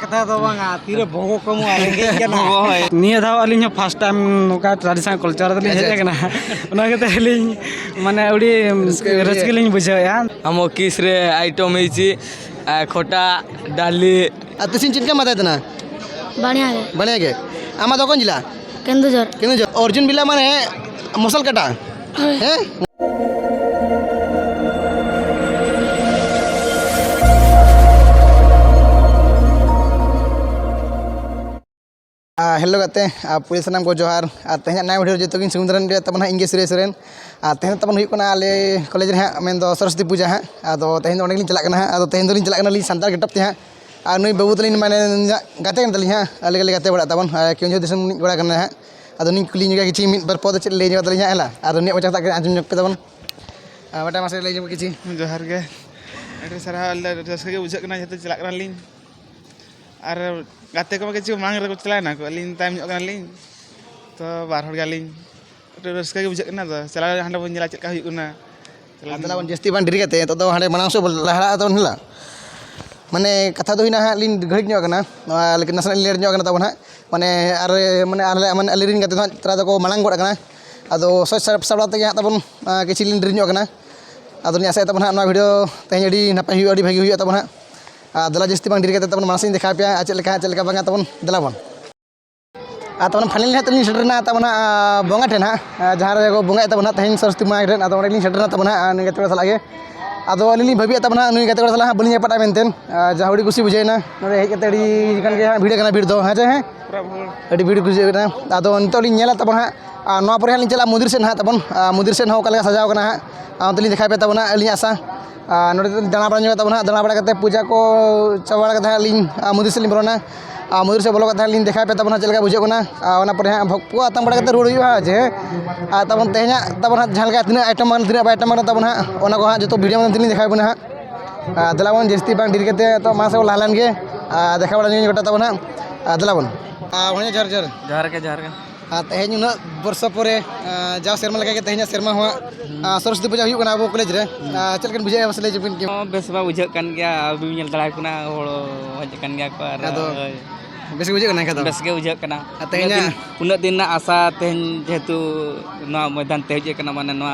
कथा तो बांगा तीरे भोगो कमु आरेंगे केना निया धाव अलिन फर्स्ट टाइम नोका ट्रेडिशनल कल्चर दली हेज कना ओना केते लिन माने उडी रसके लिन बुझाया हम किस रे आइटम हिची खोटा डाली तुसिन चिनका माता तना बढ़िया के आमा दो कौन जिला केंदुझर अर्जुन बिला माने मसल काटा हैं हेलो गाते पुलिस सामान को जोहार तेहना नया वीडियो जो तक समुद्रन तब इंगे सुरेश सोरेन तेहना तब आले कॉलेज रे मेन सरस्वती पूजा हाँ अदो तेहन ओने चलना हाँ तेहन दोलिन चलना सानतार गेटअप ते हाँ नुई बाबू तलिन माने गाते तलिन हाँ अलग अलग गाते बड़ा तबन क्यों दिसम बड़ा करना हाँ अदो नि कुली निगा किछि मिट बार पद चेक ले जवा तलिन हला अदो ने मचा तक आजम पे तबन बटा मासे ले जम किछि जोहार के एटे सारा रसके के बुझक ना जते चला लिन और गाते को किसी मांग रे चलाना को लिन टाइम लिन तो बार हड़ गालिन रसके के बुझक ना तो चला हांडे बन जला चका हुई ना चला बन जस्ती बन डिरी गते तो हांडे मनाव से लहरा तो हला माने कथा दो हिना लिन घड़िक ᱧᱚᱜ kana लेकिन नसना लेट ᱧᱚᱜ kana तबन हा माने माने अलिरिन गते तरा दको मांग गड kana अदो सबड़ा तक तबन किछि लिन डिरी ᱧᱚᱜ kana अदो नि आसे तबन हा वीडियो तेहन अडी नपाय हुई अडी भागी हुई तबन हा दला जस्ती बन डिरी गते तबन मानसिन देखा पे चलेका बांगा तबन दला बन तबन फाइनल हा तलिन सेटरना तबन बोंगा ठेन हा जहां रे को बोंगा तबन तेहन सरस्वती मां रे अदो ओने लिन सेटरना तबन हा नि गते सला गे अदो अली भाभी तबन नुई गते सला बलिन पटा मेनतेन जहां उडी खुशी बुझेना नोरे हेज गते अडी कन के भिडियो kana भीड़ दो हाजे हैं अडी भीड़ खुशी kana अदो नितो लिन नेला तबन हा नोआ पर लिन चला मुदिर सेन हा तबन मुदिर सेन हो कले सजाव kana हा तलिन देखा पे तबन अली आशा नोरे दाना बड़ा तबन दाना बड़ा करते पूजा को चबाड़ा करते लिन मुदिर से लिन बरोना मुदिर से बोलो कथा लिन देखा पे तबन चलका बुझे कोना ओना पर भक्पु आतम बड़ा करते रोड हुआ जे तबन तेहना तबन झालका तिना आइटम तबन ओना को जो वीडियो में लिन देखा बना दलावन जस्ती बांग डिर करते तो मा से लालन के देखा बड़ा नि गोटा तबन दलावन होने जर जोहार के तेहन उन वर्ष पर जा सेरमा लगा के तेहन सेरमा हुआ सरस्वती पूजा हुई अब कॉलेज रे चलकन बुझे मसले जबिन के बेस बा बुझक कान गया अभी नेल दड़ा कुना होड़ हज कान गया को अदो बेस बुझे कना का बेस के बुझक कना तेहन उन दिन ना आशा तेहन जेतु ना मैदान ते हज कना माने ना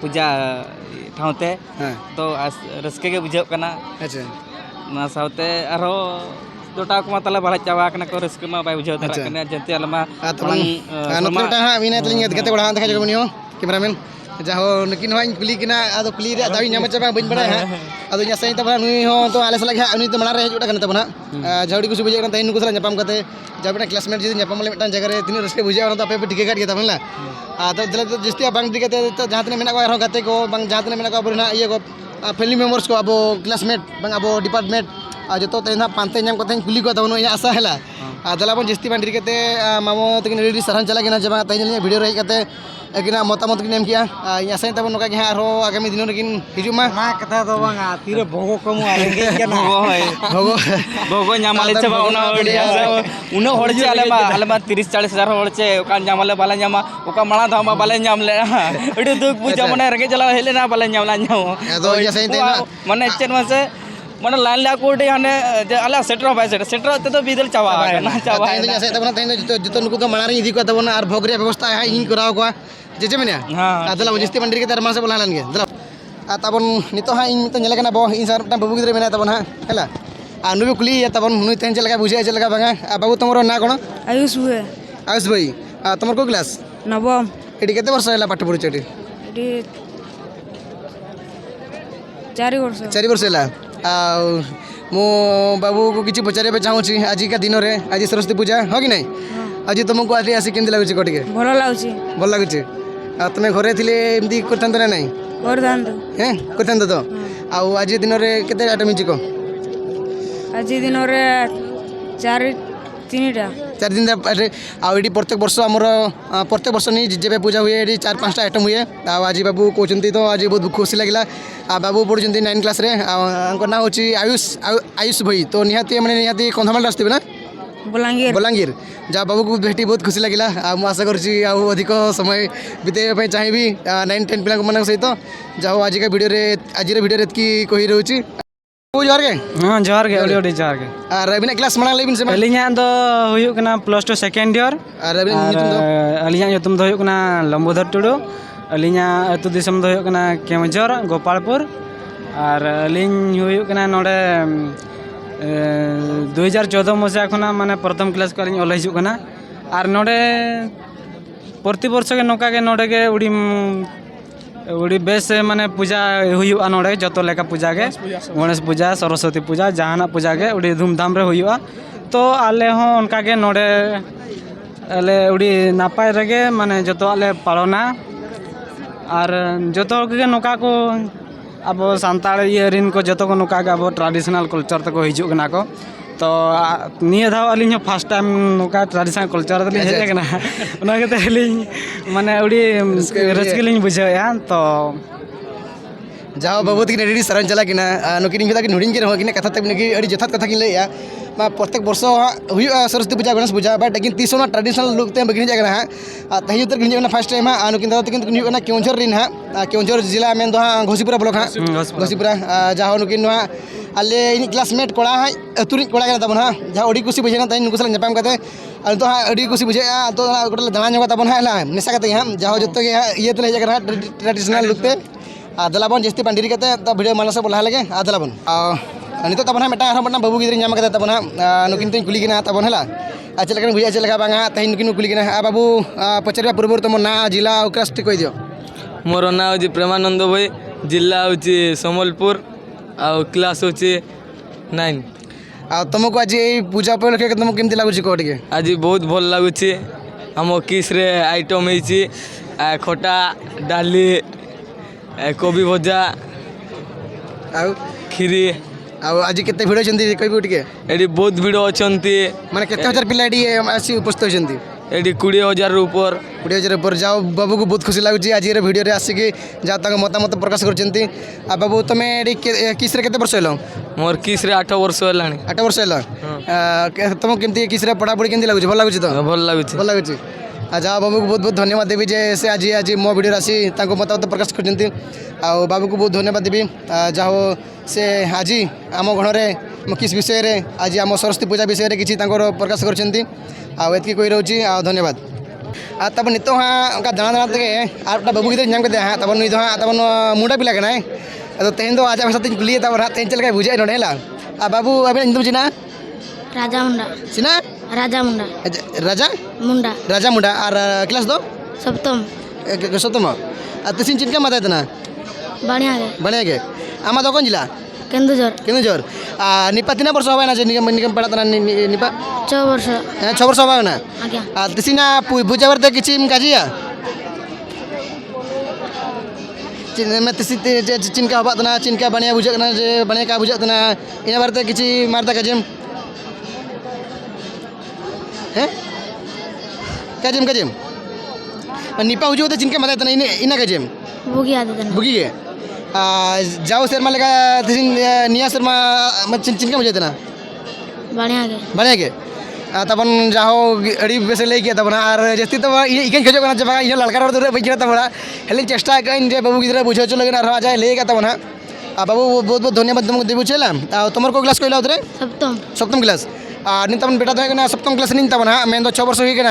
पूजा ठावते तो रसके के बुझक कना अच्छा ना सावते आरो जोटा को मतला बड़ा चावा कना को रसके मा बाय बुझाव तरा कना जते अलमा नोटा हा विना तलिन गते बड़ा देखा जगमनी हो कैमरामैन जाहो नकिन हो कुली किना अदो कुली रे दावी नाम चाबा बइन बड़ा है अदो nya सही तबना नुई हो तो आले सला उनी तो मना रे हजुटा कना तबना झाउडी कुछ बुझे कना तैन कुछ ᱧᱟᱯᱟᱢ कते जबना क्लासमेट जी ᱧᱟᱯᱟᱢ ले मिटान जगह रे तिन रसके बुझे तो आपे टिके काट गया तबला तो दला जस्ती बांग दिगते तो जहां तने मेना को आरो गते को बांग जहां तने मेना को बरना ये को फैमिली मेंबर्स को अब क्लासमेट बांग अब डिपार्टमेंट जो तेना पांते नाम कते कुली को तबन आशा हला दला बन जस्ती बांग डिर कते मामो तकिन रेडी सरहन चला किना जबा तेन वीडियो रे कते एकिना मतामत किन एम किया आशा तबन नका के आरो आगामी दिन लेकिन हिजु मा कथा तो बांगा तीरे भोगो कमु आरेंगे केना भोगो ᱧᱟᱢᱟᱞᱮ ᱪᱟᱵᱟ ᱚᱱᱟ उना हड़ जो आले मा 30 40 हजार हड़ चे ओका ᱧᱟᱢᱟᱞᱮ बाला ᱧᱟᱢᱟ ओका माला धामा बाले ᱧᱟᱢ ले अडी दुख बुझा माने रंगे चला हेले ना बाले ᱧᱟᱢला ᱧᱟᱢ अदो या सही तेना माने चेन मासे माने लाइन ला कोडी हाने आले सेटर बाय सेटर ते तो बिदल चावा ना चावा तेन या सही तबना तेन जतो नुको को मानारी इदी को तबना और भोग रे व्यवस्था है इन कराव को जे मने हां दला जस्ती बंडी के तर मासे बोलालन के दला तबन नितो हा इन तो नेले कना बो इन सर बाबू गिदरे मेना तबन हा हला नुबे कुली तबन नुई तेन चलका बुझे चलका बांगा बाबू तमरो ना कोन आयुष भाई तमर को क्लास नवम एडी केते वर्ष हला पाठ पढु चटी एडी 4 वर्ष हला मो बाबू को किछि पचारे पे चाहू छी आज का दिन रे आज सरस्वती पूजा हो कि नहीं आज तुमको आज आसी केंदी लागुची कोटिके भल लागुची तमे घरे थिले एमदी करथन ना नहीं करथन तो आज दिन रे केते आइटम छी को आज दिन रे 4 दिन आईडी प्रत्येक वर्ष आमर प्रत्येक वर्ष नहीं जब पूजा हुए ये 4-5 आइटम हुए आज बाबू कहते तो आज बहुत खुशी लगे बाबू पढ़ुं 9 क्लास रे ना हूँ आयुष भाई तो निहाती मैंने निहाती कंधमाल आसते ना बलांगीर जहाँ बाबू को भेटी बहुत खुशी लगे मुझे आशा अधिक समय बितेबा चाहिए 9-10 पिला सहित जहाँ आज भिडियो आज भिडियो कही रोचे। बाबू जोहार के हाँ जोहार के अड़ी जोहार के और अबिना क्लास मांग लेबिन से अलिया दो हुयुग कना +2 सेकेंड ईयर और अबिना nyutum do अलिया nyutum दो हुयुग कना लंबोधर टुडू अलिया अतु दिसम दो हुयुग कना केमजर गोपालपुर और अलिन हुयुग कना नोडे 2014 मसिया खना माने प्रथम क्लास को अलिन ओल हिजुग कना और नोडे प्रति वर्ष के नोका के नोडे के उड़ी बेस माने पूजा हुयुआ नोडे जतो लेका पूजा के गणेश पूजा सरस्वती पूजा जहाना पूजा के उड़ी धूमधाम रे हुयुआ तो आले हो उनका के नोडे आले उड़ी नापाय रगे माने जतो आले पालना और जतो के नोका को अब सांताड़ ये रिन को जतो को नोका के अब ट्रेडिशनल कल्चर तक हिजु कना को तो निया धाव अलिन फर्स्ट टाइम नोका ट्रेडिशनल कल्चर तली हेज कना उना के तलिन माने उड़ी रसकिलिन बुझाया तो जाओ बाबू तक रेडी सरन चला किना नुकिन बिदा कि नुडिन के रहो किना कथा तक नकी अड़ी जथात कथा कि लैया मा प्रत्येक वर्ष हुयुआ सरस्वती पूजा गणेश पूजा बट लेकिन तीसोना ट्रेडिशनल लुक ते बगिन जागना है तही उतर किन फर्स्ट टाइम नुकिन दादा तकिन हुयुआ केउंझर रिन हा केउंझर जिला में दो घोसीपुरा ब्लॉक हा घोसीपुरा जाहो नुकिन आले इन क्लासमेट कोड़ा है अतुरी कोड़ा के तबन हा जहाँ अड़ी खुशी बुझेना तई नुकुसल नपाम कते तो अड़ी खुशी बुझे तो गोटल दाना जोगा तबन हा नेसा कते हा जाहो जत्तो के ये तले जगना ट्रेडिशनल लुक ते दलाबन जस्ती पांडिरी कते तो वीडियो माला से बोला लगे दलाबन नितो तबन हा मेटा बना बाबू गिद्री नाम कते तबन हा नुकिन तई कुली किना तबन हला चलका बुझा चलका बांगा तई नुकिन कुली किना बाबू पचरिया पूर्व तुम ना जिला उकास ठीक कहि दियो मोर ना होची प्रेमानंद भाई जिला होची सम्बलपुर आ क्लास होची 9 तुमको आज पूजा उपलक्षे तुमको केमती लगुच कह टे आज बहुत भल लगुच आम किस रे आइटम होची खटा डाली कोबी भजा खीरी आज केते भिड़ होती कहबू टे एडी बहुत भिड़ अछंती माने केते हजार पिला एडी आसी उपस्थित होती एडी 20,000 ऊपर 20,000 ऊपर जाओ बाबू को बहुत खुशी लगुच आज वीडियो रे आसिक जा मतामत प्रकाश करछंती बाबू तुम किस रे केते वर्ष हेलो मोर किस रे 8 वर्ष हेलानी 8 वर्ष हेलो तुम केमती किस रे पढ़ापढ़ी केमती लगुच भल लगुच तो भल लगुच जा बाबू को बहुत बहुत धन्यवाद देवी जे से आज मो वीडियो आसी मतामत प्रकाश करछंती आ बाबू को बहुत धन्यवाद देवी जाओ से आज आम गणरे किस विषय रे आज आम सरस्वती पूजा विषय रे किछि प्रकाश करछंती आतकी कोई रोची धन्यवाद तब नित हाँ उनका दाना दाना तक और बाबू गिद्रे नाम करते हाँ तब नित हाँ तब मुंडा पिला करना है तो तेहन तो आज भाषा कुली तब तेहन चलका बुझे नोड़े है बाबू अभी तुम चिना राजा मुंडा चिना राजा मुंडा राजा मुंडा और क्लास दो सप्तम तुम चिनका मत ना बढ़िया के आमा दो कौन जिला केन्दुझर निपा 3 वर्ष हवा ना निगम पढ़ा निपा 6 वर्ष 6 वर्ष हवा ना तिसिना पूजा करते किछि काजिया मैं चिनका हवा तना चिनका बढ़िया बुझा जे बढ़िया का बुझा तना इन बारते किछि मारता काजिम हैं काजिम निपा हुजो तो चिनका मत तना इना काजिम बुगी के जाओ शर्मा लगा निया शर्मा चिनका मुझे तना बढ़िया के तबन जाओ अड़ी बेस लई के तबन और जस्ती तो इकन खजो कना जबा इन लड़का रो बई के तबड़ा हेलिन चेष्टा कइन जे बाबू गिद्रा बुझो चो लगे आ जाए ले के तबन बाबू बहुत बहुत धन्यवाद तुमको देबू छला तुमर को क्लास कहला उतरे सप्तम क्लास नि तबन बेटा तो है सप्तम क्लास निन तबन मैं 6 वर्ष हुई के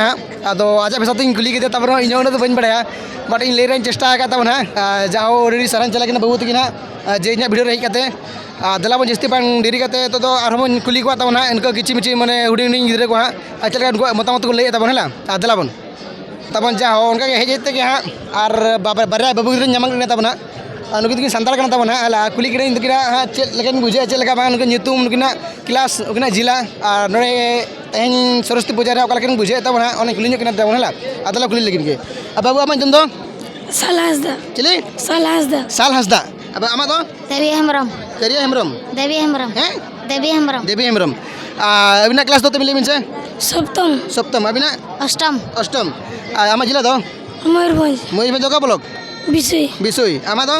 अदो आज भाषा तो कुली के तबन इन तो बन बड़ा बट इन ले चेष्टा का तबन जाओ रेडी सरन चला के बाबू तक जे इन वीडियो रही करते दलाबन जस्ती पान डेरी करते तो आरबन कुली को तबन इनका किछि मिछि माने हुडी गिद्रे को चलका उनको मतामत को ले तबन है दलाबन तबन जाओ उनका हेजते के हाँ और बारे बाबू गिद्रे नाम तबन नुकिन सानताड़ कना तबन कुली किन हाँ चेक बुझे चलका उनका नुतुम नुकिन क्लास जिला और नोड़े तेहन सरस्वती पूजा रे ओका बुझे तबन उन्हें कुली तबन है अदला कुली लेकिन के बाबू आम तुम दो साल हंसदा अब आमा दो देवी हेम्ब्रम अबिना क्लास दो मिले मिनसे सप्तम अबिना अष्टम आमा जिला दो मयूरभंज का ब्लॉक बिसुई आमा दो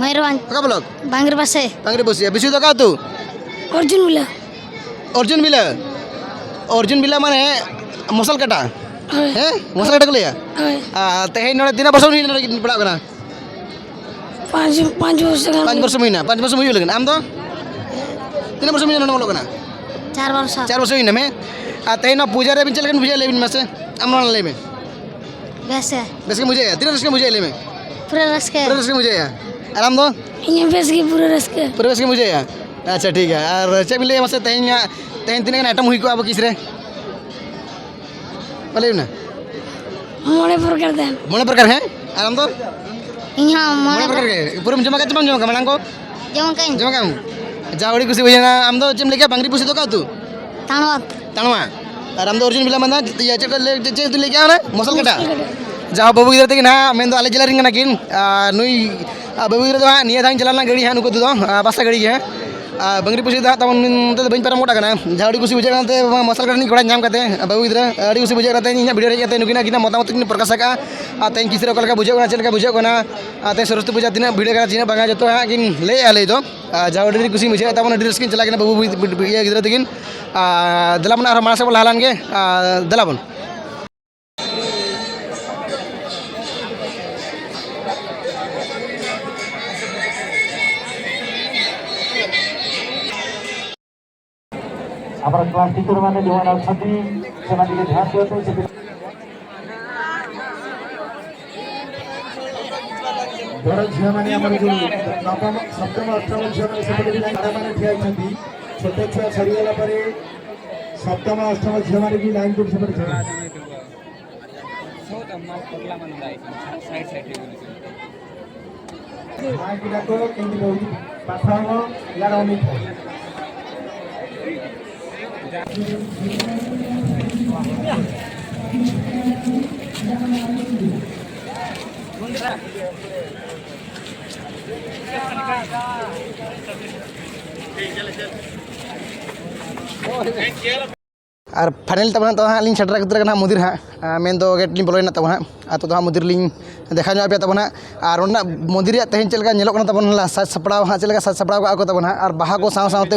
मयूरभंज का ब्लॉक बांगरे बसे बिसुई तो का तू अर्जुन बिला माने मसल काटा हैं मसल काटा को लिया तेहे नोड़े 3 वर्ष हुई पड़ा कना 5 वर्ष महीना 5 वर्ष हुई लेकिन आम दो तीन वर्ष में नोलो कना 4 वर्ष 4 वर्ष हुई में आ तेना पूजा रे बिन चलकन पूजा लेबिन मसे अमन ले में वैसे बस के मुझे तीन वर्ष के मुझे ले में पूरा रस के पूरे वर्ष के मुझे आराम दो ये बेस के पूरा रस के पूरे वर्ष के मुझे अच्छा ठीक है और चे मिले मसे तेना तीन आइटम हुई को अब किस रे बोले ना मोड़े प्रकार दे मोड़े प्रकार है आराम दो यहाँ मोड़े प्रकार के पूरे जमा का जमा का मनांग को जमा का जावड़ी कुछ बुझे ना आम दो चम लेके बांगरी पुसी तो का तू ताणवा और आम दो अर्जुन बिला मंदा ये चे तू लेके आना मसल कटा जाओ बाबू गिदर तक ना मैं तो आले जिला रिंग ना किन नुई बाबू गिदर तो निया धान चलाना गाड़ी है नुको तो बासा गाड़ी है बांगरी पुसी दा तब तो बइन पारा मोटा कना जावड़ी कुछ बुझे काते मसल कटा नि घोड़ा नाम काते बाबू गिदर अड़ी कुछ बुझे काते इन वीडियो रे काते नुकिना किना मोटामोटी किन प्रकाश का तें किसरे ओकलका बुझे कना चलका बुझे कना तें सरस्वती पूजा दिन वीडियो का जिना बांगा जतो किन ले आले तो जावड़ी कुछ बुझे तब डी स्किन चला किना बाबू गिदर तकिन दलाबन और मानस बोला हलान के दलाबन हमारा क्लास टीचर मैंने जो है सभी ध्यान दिए बड़ झील मैंने नवम सप्तम अष्टम झील मैंने ठिया छोट छुआ सरीगला सप्तम अष्टम झील मैंने भी लाइन कर पाठ यार और फाइनल तब तो हाँ लिंग सेटर उतर मुदिर हाँ मेन तो गेट लिंग बोलोना तब हाँ तो मुदिर लिंग देखा पे तब और मंदिर तेज चलका तब साज सपड़ा हाँ चलका साज सपड़ा को तब और बाहा को साथ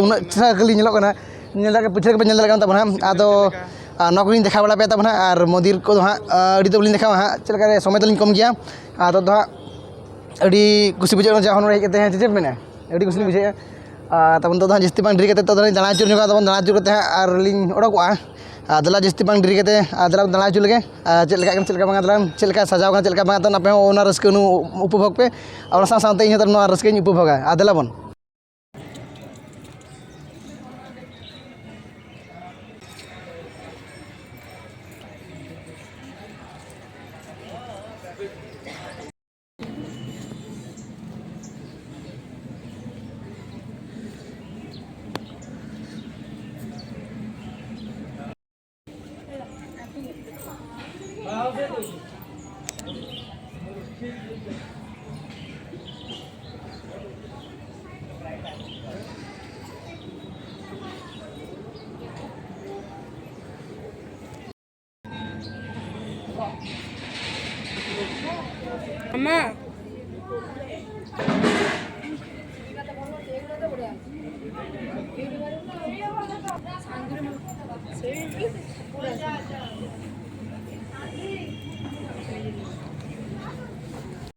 उन्ना के पीछे पे तब आदो नौकरी देखा बड़ा पे तब और मंदिर को हाँ अड़ी तो देखा हाँ चलका समय तो कम गया आदो हाँ अड़ी कुछ बुझे जहाँ हेते हैं चेप में अड़ी कुछ बुझे तब तो हाँ जस्ती बांग ड्री तो दाड़ा चुर तब दाड़ा चुर और लिंग ओडकोआ दला जस्ती बांग ड्री दला दाड़ा चुर लगे चलका दला चलका सजाव चलका तो नापे रस्क उपभोग पे और साथ इन रस्क उपभोगा दला बन Mama.